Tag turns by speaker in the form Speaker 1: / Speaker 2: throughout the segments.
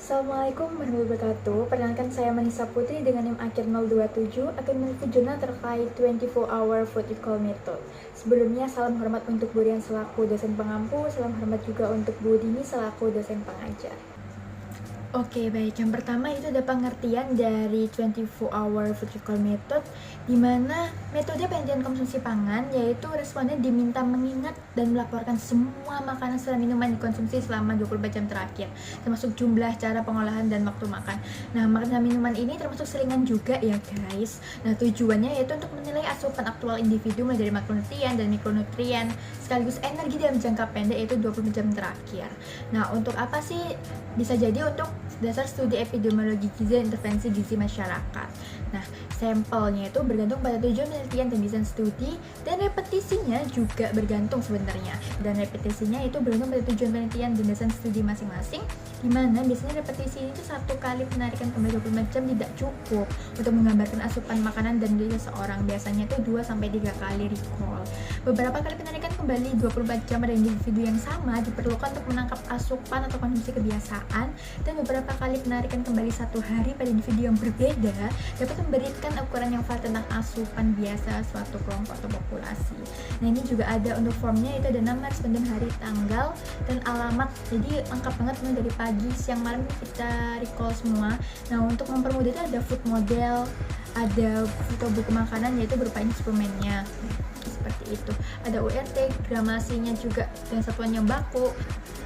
Speaker 1: Assalamualaikum warahmatullahi wabarakatuh. Perkenalkan saya Manisa Putri dengan NIM akhir 027 akan meliput jurnal terkait 24 Hour Food Recall Method. Sebelumnya salam hormat untuk Bu Rian selaku dosen pengampu, salam hormat juga untuk Bu Dini selaku dosen pengajar. Oke, baik. Yang pertama itu ada pengertian dari 24 Hour Food Recall Method, di mana metode penelitian konsumsi pangan yaitu responden diminta mengingat dan melaporkan semua makanan serta minuman dikonsumsi selama 24 jam terakhir, termasuk jumlah, cara pengolahan, dan waktu makan. Nah, makanan minuman ini termasuk selingan juga ya guys. Nah, tujuannya yaitu untuk menilai asupan aktual individu mulai dari makronutrien dan mikronutrien sekaligus energi dalam jangka pendek yaitu 24 jam terakhir. Nah, untuk apa sih? Bisa jadi untuk dasar studi epidemiologi gizi dan intervensi gizi masyarakat. Nah, sampelnya itu bergantung pada tujuan penelitian dan desain studi, dan repetisinya juga bergantung sebenarnya. Dan repetisinya itu bergantung pada tujuan penelitian dan desain studi masing-masing, di mana biasanya repetisi itu satu kali penarikan kembali 24 jam tidak cukup untuk menggambarkan asupan makanan dan diri seseorang. Biasanya itu 2-3 kali recall. Beberapa kali penarikan kembali 24 jam pada individu yang sama diperlukan untuk menangkap asupan atau konsumsi kebiasaan, dan beberapa kali penarikan kembali satu hari pada individu yang berbeda dapat memberikan ukuran yang valid tentang asupan biasa suatu kelompok atau populasi. Nah, ini juga ada untuk formnya, itu ada nama, responden, hari, tanggal, dan alamat. Jadi lengkap banget mulai dari pagi, siang, malam kita recall semua. Nah, untuk mempermudah itu ada food model, ada foto buku makanan yaitu berupa instrumennya seperti itu. Ada URT, gramasinya juga dan satuannya baku.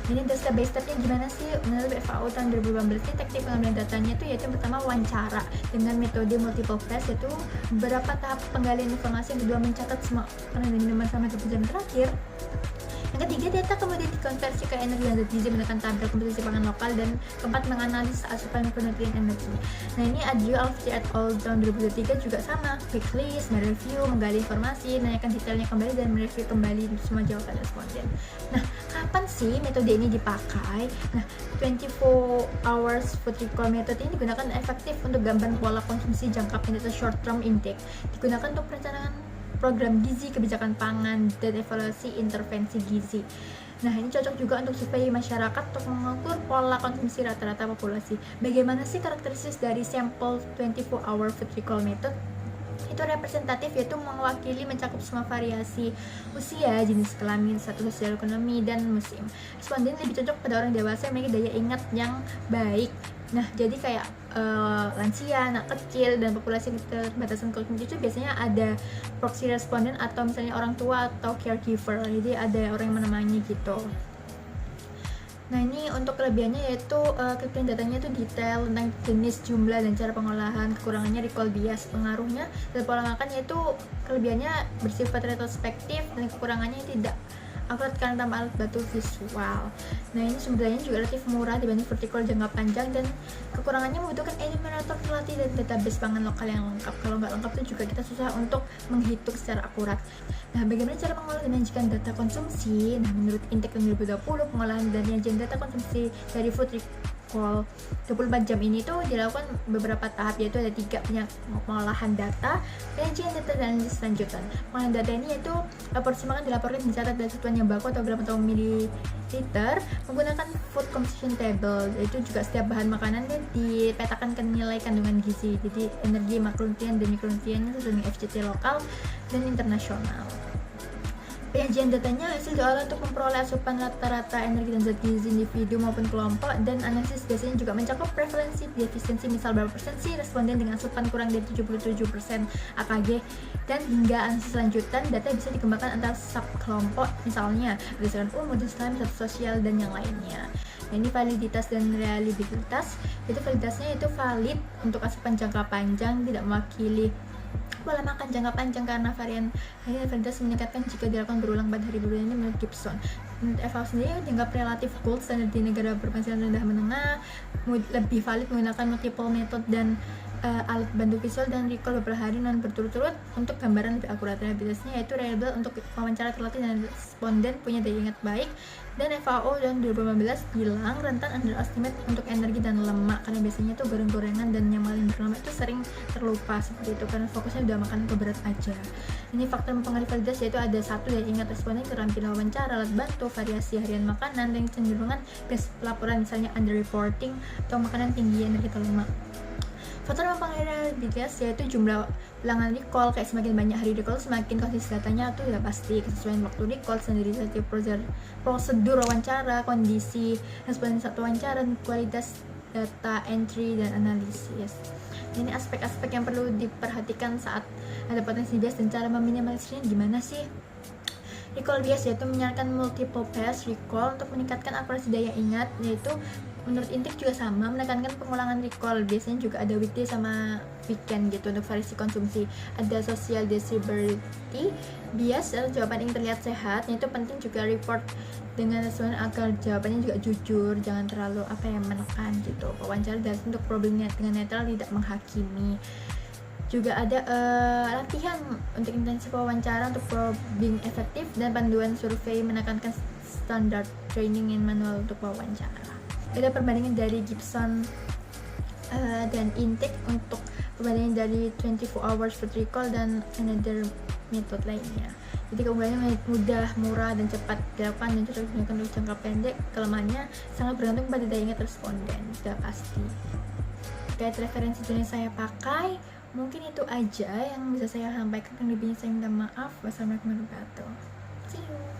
Speaker 1: Ini step by stepnya gimana sih menurut FAO tahun 2018 ini. Teknik pengambilan datanya itu yaitu yang pertama wawancara dengan metode multiple test, yaitu beberapa tahap penggalian informasi, yang kedua mencatat semua makanan dan minuman selama 24 jam terakhir. Yang ketiga, data kemudian dikonversi ke energi dan zat gizi menekan tabel komposisi pangan lokal, dan keempat, menganalisis asupan mikronutrien energi. Nah, ini Adju Alfie et al. Tahun 2023 juga sama, quick list, mereview, menggali informasi, menanyakan detailnya kembali, dan mereview kembali semua jawaban responden. Nah, kapan sih metode ini dipakai? Nah, 24 hours food recall method ini digunakan efektif untuk gambaran pola konsumsi jangka pendek atau short term intake. Digunakan untuk perencanaan program gizi, kebijakan pangan, dan evaluasi intervensi gizi. Nah, ini cocok juga untuk survei masyarakat untuk mengukur pola konsumsi rata-rata populasi. Bagaimana sih karakteristik dari sampel 24 hour food recall method? Itu representatif, yaitu mewakili mencakup semua variasi usia, jenis kelamin, status sosial ekonomi, dan musim. Responden lebih cocok pada orang dewasa yang memiliki daya ingat yang baik. Nah, jadi kayak lansia, anak kecil, dan populasi keterbatasan kognitif itu biasanya ada proxy responden atau misalnya orang tua atau caregiver, jadi ada orang yang menemani gitu. Nah, ini untuk kelebihannya yaitu kelebihan datanya itu detail tentang jenis, jumlah, dan cara pengolahan. Kekurangannya recall bias. Pengaruhnya dari pola makan yaitu kelebihannya bersifat retrospektif, dan kekurangannya tidak akurat karena tanpa alat bantu visual. Nah, ini sumber dayanya juga relatif murah dibanding vertikal jangka panjang, dan kekurangannya membutuhkan enumerator terlatih dan database pangan lokal yang lengkap. Kalau nggak lengkap itu juga kita susah untuk menghitung secara akurat. Nah, bagaimana cara mengolah dan menyajikan data konsumsi? Nah, menurut Intake tahun 2020, pengolahan dan penyajian data konsumsi dari food recall 24 jam ini tuh dilakukan beberapa tahap, yaitu ada 3: pengolahan data, penyajian data, dan analisis lanjutan. Pengolahan data ini yaitu porsi makan dilaporkan dicatat dari satuan yang baku atau gram atau mililiter menggunakan food composition table, yaitu juga setiap bahan makanan dipetakan ke nilai kandungan gizi, jadi energi, makronutrien, dan mikronutrien sesuai dengan FCT lokal dan internasional. Penyajian datanya hasil diolah untuk memperoleh asupan rata-rata energi dan zat gizi individu maupun kelompok, dan analisis biasanya juga mencakup prevalensi defisiensi, misal berapa persen sih responden dengan asupan kurang dari 77% AKG, dan hingga analisis lanjutan. Data bisa dikembangkan antar subkelompok, misalnya berdasarkan umur, jenis kelamin, status sosial, dan yang lainnya. Nah, ini validitas dan reliabilitas. Itu validitasnya itu valid untuk asupan jangka panjang, tidak mewakili pola makan jangka panjang karena validitas meningkatkan jika dilakukan berulang pada hari berulang. Ini menurut Gibson. Menurut FAO sendiri dianggap relatif gold standard di negara berpenghasilan rendah menengah, lebih valid menggunakan multiple method dan alat bantu visual dan recall beberapa hari non berturut-turut untuk gambaran lebih akurat. Reliabilitasnya yaitu reliable untuk wawancara terlatih dan responden punya daya ingat baik. Dan FAO tahun 2015 bilang rentan underestimate untuk energi dan lemak, karena biasanya tuh goreng-gorengan dan yang paling berlemak itu sering terlupa seperti itu karena fokusnya udah makan keberat aja. Ini faktor mempengaruhi validitas yaitu ada satu daya ingat responden, keterampilan wawancara, alat bantu, variasi harian makanan, dan kecenderungan laporan misalnya underreporting atau makanan tinggi energi atau lemak. Faktor mempengaruhi reliabilitas yaitu jumlah ulangan recall, kayak semakin banyak hari recall semakin konsisten datanya tuh udah pasti. Kesesuaian waktu recall, standarisasi prosedur wawancara, kondisi responden satu wawancara, dan kualitas data entry dan analisis. Ini aspek-aspek yang perlu diperhatikan saat ada potensi bias, dan cara meminimalisirnya gimana sih? Recall bias yaitu menyarankan multiple pass recall untuk meningkatkan akurasi daya ingat, yaitu menurut Intik juga sama, menekankan pengulangan recall. Biasanya juga ada weekday sama weekend gitu untuk variasi konsumsi. Ada social disability bias atau jawaban yang terlihat sehat, yaitu penting juga report dengan sesuai agar jawabannya juga jujur, jangan terlalu menekan gitu. Wawancara dan untuk problemnya dengan netral, tidak menghakimi. Juga ada latihan untuk intensif wawancara untuk probing efektif, dan panduan survei menekankan standar training in manual untuk wawancara. Ada perbandingan dari Gibson dan Intik untuk perbandingan dari 24 hours food recall dan another method lainnya. Jadi keunggulannya mudah, murah, dan cepat dilakukan dan cocok digunakan untuk jangka pendek. Kelemahannya sangat bergantung pada daya ingat responden, sudah pasti. Terkait referensi jenis saya pakai, mungkin itu aja yang bisa saya sampaikan. Lebihnya saya minta maaf. Wassalamualaikum warahmatullahi wabarakatuh. See you.